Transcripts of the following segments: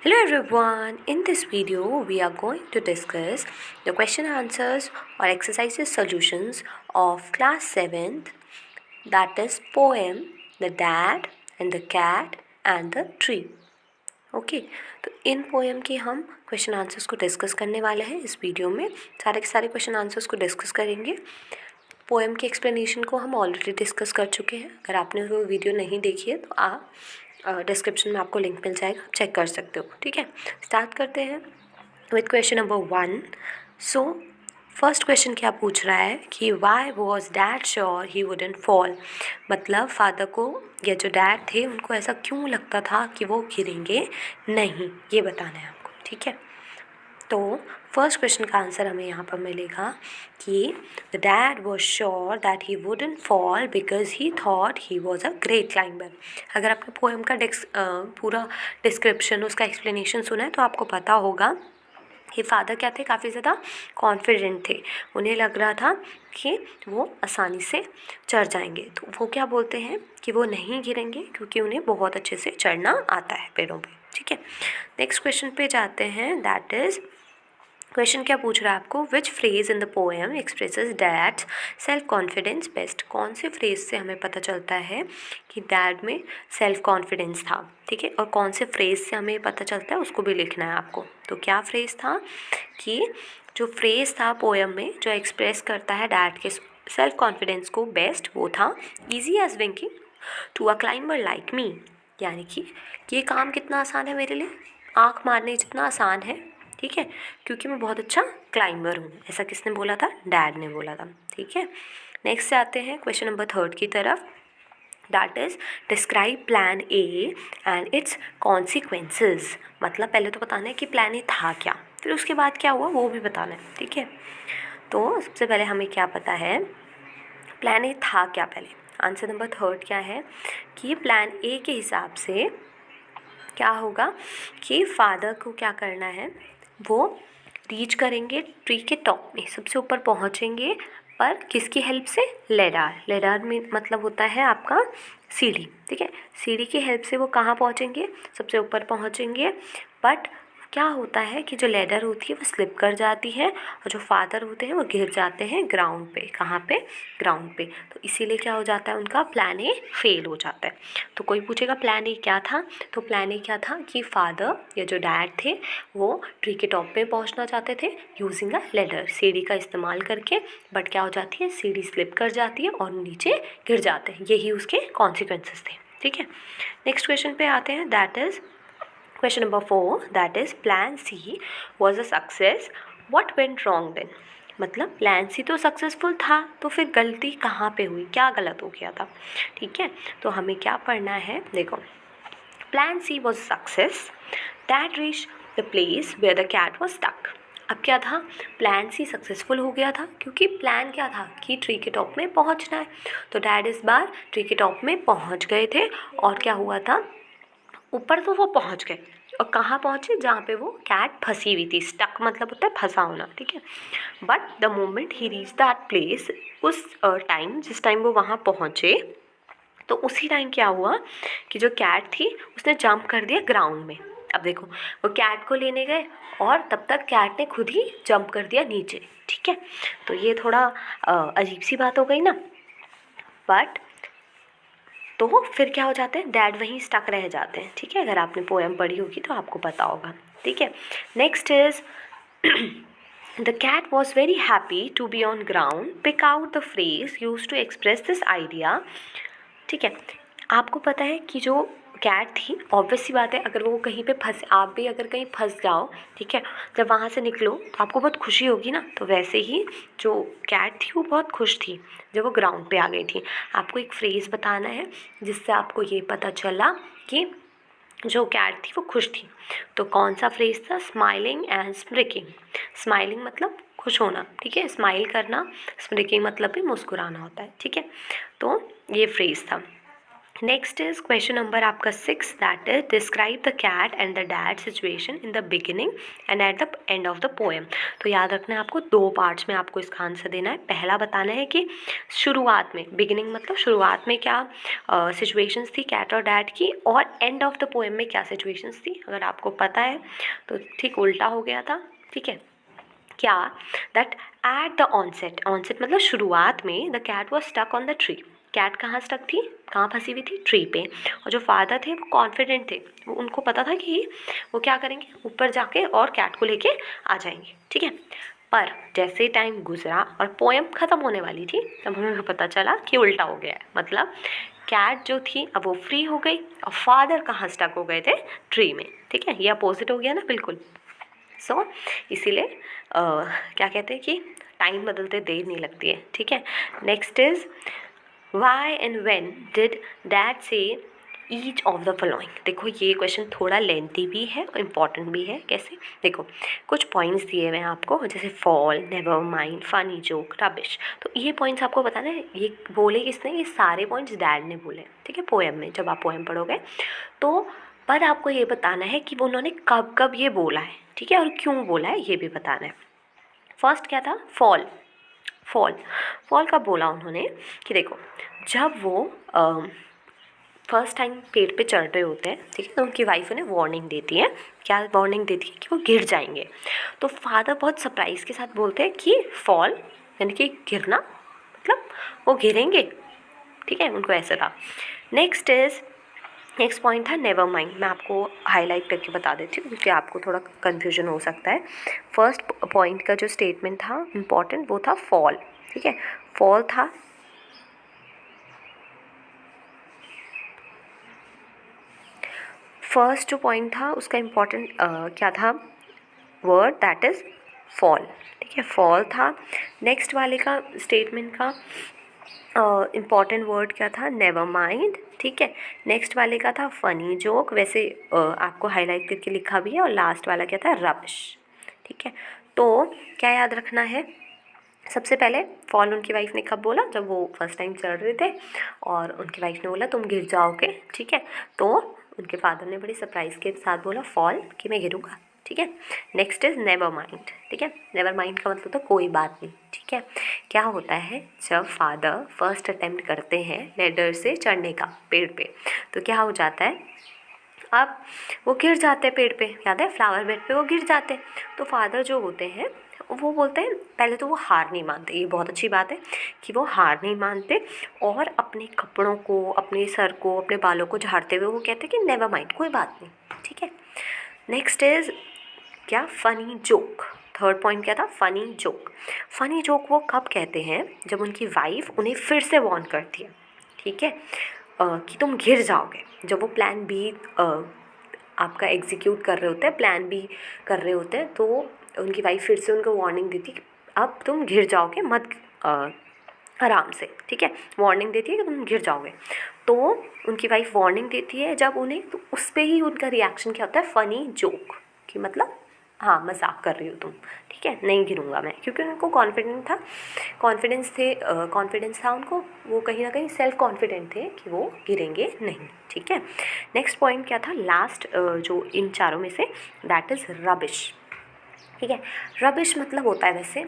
Hello everyone, in this video we are going to discuss the question answers or exercises solutions of class 7th, that is poem The Dad and the Cat and the Tree. Okay तो इन poem के हम question answers को discuss करने वाले हैं इस video में। सारे के सारे क्वेश्चन आंसर्स को डिस्कस करेंगे। पोएम के एक्सप्लेनेशन को हम ऑलरेडी डिस्कस कर चुके हैं। अगर आपने वो वीडियो नहीं देखी है तो आप डिस्क्रिप्शन में आपको लिंक मिल जाएगा, आप चेक कर सकते हो। ठीक है, स्टार्ट करते हैं with question number 1। So first question क्या पूछ रहा है कि why was dad sure he wouldn't fall. मतलब फादर को या जो डैड थे उनको ऐसा क्यों लगता था कि वो गिरेंगे नहीं, ये बताना है आपको। ठीक है, तो फर्स्ट क्वेश्चन का आंसर हमें यहाँ पर मिलेगा कि the dad was sure that he wouldn't fall because he thought he was a great climber. अगर आपने पोएम का पूरा डिस्क्रिप्शन, उसका एक्सप्लेनेशन सुना है तो आपको पता होगा कि फादर क्या थे, काफ़ी ज़्यादा कॉन्फिडेंट थे। उन्हें लग रहा था कि वो आसानी से चढ़ जाएंगे, तो वो क्या बोलते हैं कि वो नहीं गिरेंगे क्योंकि उन्हें बहुत अच्छे से चढ़ना आता है पेड़ों पे। ठीक है, नेक्स्ट क्वेश्चन पे जाते हैं। दैट इज़ क्वेश्चन क्या पूछ रहा है आपको, which phrase in the poem expresses dad's self confidence best. कौन से फ्रेज से हमें पता चलता है कि डैड में सेल्फ कॉन्फिडेंस था। ठीक है, और कौन से फ्रेज से हमें पता चलता है उसको भी लिखना है आपको। तो क्या फ्रेज था कि जो फ्रेज था पोएम में जो एक्सप्रेस करता है डैड के सेल्फ कॉन्फिडेंस को बेस्ट, वो था easy as winking to a climber like me. यानी कि ये काम कितना आसान है मेरे लिए, आँख मारने जितना आसान है। ठीक है, क्योंकि मैं बहुत अच्छा क्लाइंबर हूँ। ऐसा किसने बोला था, डैड ने बोला था। ठीक है, नेक्स्ट आते हैं क्वेश्चन नंबर 3 की तरफ। That is describe plan A and it's consequences. मतलब पहले तो बताना है कि प्लान ए था क्या, फिर उसके बाद क्या हुआ वो भी बताना है। ठीक है, तो सबसे पहले हमें क्या पता है, प्लान ए था क्या। पहले आंसर नंबर 3 क्या है कि प्लान ए के हिसाब से क्या होगा कि फादर को क्या करना है, वो रीच करेंगे ट्री के टॉप में, सबसे ऊपर पहुंचेंगे, पर किसकी हेल्प से, लेडार। लेडार में मतलब होता है आपका सीढ़ी। ठीक है, सीढ़ी की हेल्प से वो कहाँ पहुंचेंगे, सबसे ऊपर पहुंचेंगे। बट क्या होता है कि जो लेडर होती है वो स्लिप कर जाती है और जो फादर होते हैं वो गिर जाते हैं ग्राउंड पे। कहाँ पे, ग्राउंड पे। तो इसीलिए क्या हो जाता है, उनका प्लान ए फेल हो जाता है। तो कोई पूछेगा प्लान ए क्या था, तो प्लान ए क्या था कि फादर या जो डैड थे वो ट्री के टॉप पे पहुंचना चाहते थे यूजिंग अ लेडर, सीढ़ी का इस्तेमाल करके। बट क्या हो जाती है, सीढ़ी स्लिप कर जाती है और नीचे गिर जाते हैं। यही उसके कॉन्सिक्वेंसेस थे। ठीक है, नेक्स्ट क्वेश्चन पे आते हैं। That is question number 4, that is plan C was a success, what went wrong then. मतलब प्लान सी तो सक्सेसफुल था, तो फिर गलती कहाँ पे हुई, क्या गलत हो गया था। ठीक है, तो हमें क्या पढ़ना है, देखो। Plan C was success that reach the place where the cat was stuck. अब क्या था, प्लान सी सक्सेसफुल हो गया था क्योंकि प्लान क्या था कि ट्री के टॉप में पहुंचना है। तो डैड इस बार ट्री के टॉप में पहुंच गए थे और क्या हुआ था, ऊपर तो वो पहुंच गए और कहाँ पहुँचे, जहाँ पे वो कैट फंसी हुई थी। स्टक मतलब होता है फंसा होना। ठीक है, but the moment he reach that place, उस टाइम जिस टाइम वो वहाँ पहुँचे, तो उसी टाइम क्या हुआ कि जो कैट थी उसने जंप कर दिया ग्राउंड में। अब देखो, वो कैट को लेने गए और तब तक कैट ने खुद ही जंप कर दिया नीचे। ठीक है, तो ये थोड़ा अजीब सी बात हो गई ना। बट तो फिर क्या हो जाते हैं, डैड वहीं स्टक रह जाते हैं। ठीक है, अगर आपने पोएम पढ़ी होगी तो आपको पता होगा। ठीक है, next is the cat was very happy to be on ground, pick out the phrase use to express this idea. ठीक है, आपको पता है कि जो कैट थी, ऑब्वियस सी बात है, अगर वो कहीं पे फंस, आप भी अगर कहीं फंस जाओ, ठीक है, जब वहाँ से निकलो तो आपको बहुत खुशी होगी ना। तो वैसे ही जो कैट थी वो बहुत खुश थी जब वो ग्राउंड पे आ गई थी। आपको एक फ्रेज़ बताना है जिससे आपको ये पता चला कि जो कैट थी वो खुश थी। तो कौन सा फ्रेज़ था, स्माइलिंग एंड स्प्रिकिंग। स्माइलिंग मतलब खुश होना, ठीक है, स्माइल करना। स्प्रिकिंग मतलब भी मुस्कुराना होता है। ठीक है, तो ये फ्रेज़ था। नेक्स्ट इज क्वेश्चन नंबर आपका 6, that is describe the cat and the dad situation in the beginning and at the end of the poem. तो याद रखना है आपको, 2 पार्ट्स में आपको इसका आंसर देना है। पहला बताना है कि शुरुआत में, बिगिनिंग मतलब शुरुआत में क्या सिचुएशंस थी कैट और डैड की, और एंड ऑफ द पोएम में क्या सिचुएशंस थी। अगर आपको पता है तो ठीक उल्टा हो गया था, ठीक है। क्या, that at the onset, onset मतलब शुरुआत में, the cat was stuck on the tree. Cat कहाँ स्टक थी, कहाँ फंसी हुई थी, ट्री पे। और जो फादर थे वो कॉन्फिडेंट थे, वो उनको पता था कि वो क्या करेंगे, ऊपर जाके और कैट को लेके आ जाएंगे, ठीक है। पर जैसे टाइम गुजरा और पोएम ख़त्म होने वाली थी, तब हमें पता चला कि उल्टा हो गया है। मतलब कैट जो थी अब वो फ्री हो गई और फादर कहाँ स्टक हो गए थे, ट्री में, ठीक है। ये अपोजिट हो गया ना बिल्कुल। सो इसीलिए क्या कहते हैं कि टाइम बदलते देर नहीं लगती है, ठीक है। Next is why and when did dad say each of the following. देखो ये क्वेश्चन थोड़ा लेंथी भी है और इम्पॉर्टेंट भी है। कैसे, देखो कुछ पॉइंट्स दिए हुए हैं आपको, जैसे fall, never mind, funny joke, rubbish. तो ये पॉइंट्स आपको बताना है, ये बोले किसने, ये सारे पॉइंट्स डैड ने बोले, ठीक है, पोएम में। जब आप पोएम पढ़ोगे तो पर आपको ये बताना है कि वो उन्होंने कब कब ये बोला है, ठीक है, और क्यों बोला है ये भी बताना है। फर्स्ट क्या था, फॉल। फॉल फॉल कब बोला उन्होंने, कि देखो जब वो फर्स्ट टाइम पेड़ पे चढ़ रहे होते हैं, ठीक है, तो उनकी वाइफ उन्हें वार्निंग देती है। क्या वार्निंग देती है, कि वो गिर जाएंगे। तो फादर बहुत सरप्राइज़ के साथ बोलते हैं कि फॉल यानी कि गिरना, मतलब वो गिरेंगे, ठीक है, उनको ऐसा था। नेक्स्ट पॉइंट था नेवर माइंड। मैं आपको हाईलाइट करके बता देती हूँ क्योंकि आपको थोड़ा कन्फ्यूजन हो सकता है। फर्स्ट पॉइंट का जो स्टेटमेंट था इम्पॉर्टेंट, वो था फॉल, ठीक है, फॉल था। फर्स्ट जो पॉइंट था उसका इम्पॉर्टेंट क्या था, वर्ड, दैट इज़ फॉल, ठीक है, फॉल था। नेक्स्ट वाले का स्टेटमेंट का इम्पॉर्टेंट वर्ड क्या था, नेवर माइंड, ठीक है। नेक्स्ट वाले का था फनी जोक, वैसे आपको हाईलाइट करके लिखा भी है। और लास्ट वाला क्या था, रबिश, ठीक है। तो क्या याद रखना है, सबसे पहले फॉल उनकी वाइफ ने कब बोला, जब वो फर्स्ट टाइम चढ़ रहे थे और उनकी वाइफ ने बोला तुम गिर जाओगे, ठीक है। तो उनके फादर ने बड़ी सरप्राइज़ के साथ बोला फॉल, कि मैं गिरूँगा, ठीक है। नेक्स्ट इज़ नेवर माइंड, ठीक है। नेवर माइंड का मतलब था कोई बात नहीं, ठीक है। क्या होता है जब फादर फर्स्ट अटेम्प्ट करते हैं लेडर से चढ़ने का पेड़ पे, तो क्या हो जाता है, अब वो गिर जाते हैं पेड़ पे, याद है फ्लावर बेड पे वो गिर जाते हैं। तो फादर जो होते हैं वो बोलते हैं, पहले तो वो हार नहीं मानते, ये बहुत अच्छी बात है कि वो हार नहीं मानते, और अपने कपड़ों को, अपने सर को, अपने बालों को झाड़ते हुए वो कहते हैं कि नेवर माइंड, कोई बात नहीं, ठीक है। नेक्स्ट इज़ क्या, फनी जोक। थर्ड पॉइंट क्या था, फनी जोक। फनी जोक वो कब कहते हैं, जब उनकी वाइफ उन्हें फिर से वार्न करती है, ठीक है, कि तुम गिर जाओगे। जब वो प्लान बी आपका एग्जीक्यूट कर रहे होते हैं, प्लान बी कर रहे होते हैं, तो उनकी वाइफ फिर से उनको वार्निंग देती है कि अब तुम गिर जाओगे मत, आराम से, ठीक है, वार्निंग देती है कि तुम गिर जाओगे। तो उनकी वाइफ वार्निंग देती है जब उन्हें, तो उस पर ही उनका रिएक्शन क्या होता है, फ़नी जोक, कि मतलब हाँ मजाक कर रही हो तुम, ठीक है, नहीं गिरूँगा मैं, क्योंकि उनको कॉन्फिडेंस था उनको, वो कहीं ना कहीं सेल्फ कॉन्फिडेंट थे कि वो गिरेंगे नहीं, ठीक है। नेक्स्ट पॉइंट क्या था, लास्ट जो इन चारों में से, दैट इज़ रबिश, ठीक है। रबिश मतलब होता है वैसे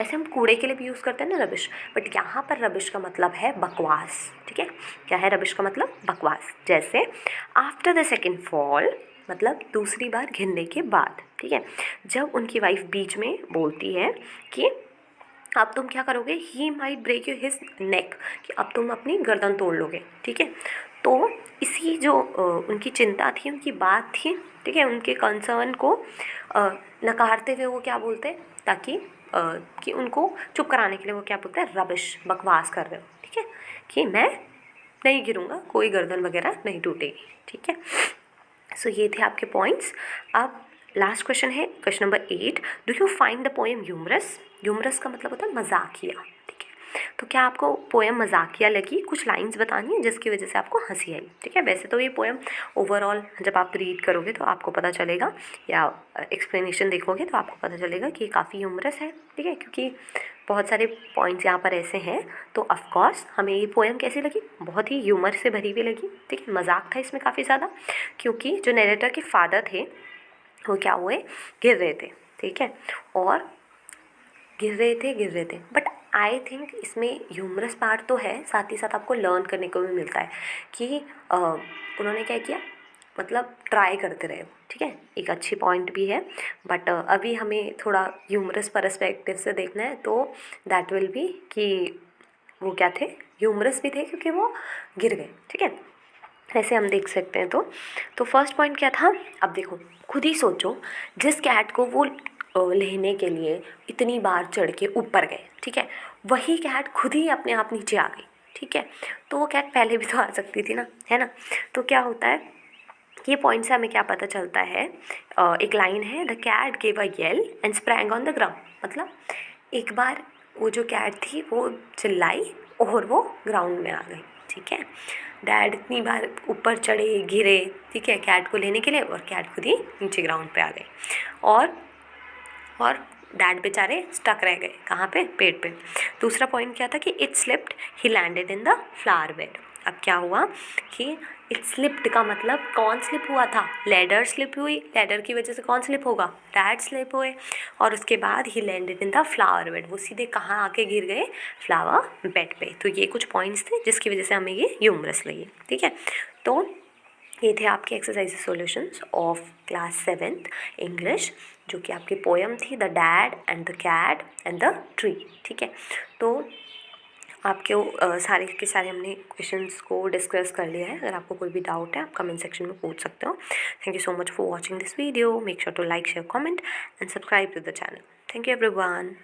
हम कूड़े के लिए भी यूज़ करते हैं ना रबिश, बट यहाँ पर रबिश का मतलब है बकवास, ठीक है। क्या है रबिश का मतलब, बकवास। जैसे आफ्टर द सेकेंड फॉल, मतलब दूसरी बार गिरने के बाद, ठीक है। जब उनकी वाइफ बीच में बोलती है कि अब तुम क्या करोगे, he might break you his neck, कि अब तुम अपनी गर्दन तोड़ लोगे, ठीक है। तो इसी जो उनकी चिंता थी, उनकी बात थी, ठीक है, उनके कंसर्न को नकारते हुए वो क्या बोलते हैं, ताकि कि उनको चुप कराने के लिए वो क्या बोलते हैं, रबिश, बकवास कर रहे हो, ठीक है, कि मैं नहीं गिरूँगा, कोई गर्दन वगैरह नहीं टूटेगी, ठीक है। सो ये थे आपके पॉइंट्स। अब लास्ट क्वेश्चन है, question number 8, do you find the poem humorous. Humorous का मतलब होता है मजाकिया, ठीक है। तो क्या आपको पोएम मजाकिया लगी, कुछ लाइंस बतानी है जिसकी वजह से आपको हंसी आई, ठीक है। वैसे तो ये पोएम ओवरऑल जब आप रीड करोगे तो आपको पता चलेगा, या एक्सप्लेनेशन देखोगे तो आपको पता चलेगा कि काफ़ी ह्यूमरस है, ठीक है, क्योंकि बहुत सारे पॉइंट्स यहाँ पर ऐसे हैं। तो ऑफ कोर्स हमें ये पोएम कैसी लगी, बहुत ही ह्यूमर से भरी हुई लगी, ठीक है। मजाक था इसमें काफ़ी ज़्यादा, क्योंकि जो नरेटर के फादर थे वो क्या हुए, गिर रहे थे, ठीक है। और गिर रहे थे बट आई थिंक इसमें ह्यूमरस पार्ट तो है, साथ ही साथ आपको लर्न करने को भी मिलता है कि उन्होंने क्या किया, मतलब ट्राई करते रहे, ठीक है। एक अच्छी पॉइंट भी है, बट अभी हमें थोड़ा ह्यूमरस पर्सपेक्टिव से देखना है, तो दैट विल बी कि वो क्या थे, ह्यूमरस भी थे क्योंकि वो गिर गए, ठीक है। ऐसे हम देख सकते हैं। तो फर्स्ट पॉइंट क्या था, अब देखो खुद ही सोचो, जिस कैट को वो लेने के लिए इतनी बार चढ़ के ऊपर गए, ठीक है, वही कैट खुद ही अपने आप नीचे आ गई, ठीक है। तो वो कैट पहले भी तो आ सकती थी ना, है ना। तो क्या होता है, ये पॉइंट से हमें क्या पता चलता है, एक लाइन है, the cat gave a yell and sprang on the ground, मतलब एक बार वो जो कैट थी वो चिल्लाई और वो ग्राउंड में आ गई, ठीक है। डैड इतनी बार ऊपर चढ़े गिरे, ठीक है, कैट को लेने के लिए, और कैट खुद ही नीचे ग्राउंड पे आ गई। और डैड बेचारे स्टक रह गए, कहाँ पे, पेड़ पे। दूसरा पॉइंट क्या था कि it slipped, he landed in the flower bed. अब क्या हुआ कि इट स्लिप्ड का मतलब कौन स्लिप हुआ था, लैडर स्लिप हुई, लैडर की वजह से कौन स्लिप होगा, डैड स्लिप हुए। और उसके बाद ही landed in the flower bed, वो सीधे कहाँ आके गिर गए, फ्लावर बेड पे। तो ये कुछ पॉइंट्स थे जिसकी वजह से हमें ये ह्यूमरस लगी, ठीक है। तो ये थे आपके exercise solutions of class 7th English, जो कि आपकी पोएम थी the dad and the cat and the tree, ठीक है। तो आपके सारे के सारे हमने क्वेश्चंस को डिस्कस कर लिया है। अगर आपको कोई भी डाउट है आप कमेंट सेक्शन में पूछ सकते हो। Thank you so much for watching this video. Make sure to like, share, comment and subscribe to the channel. Thank you everyone.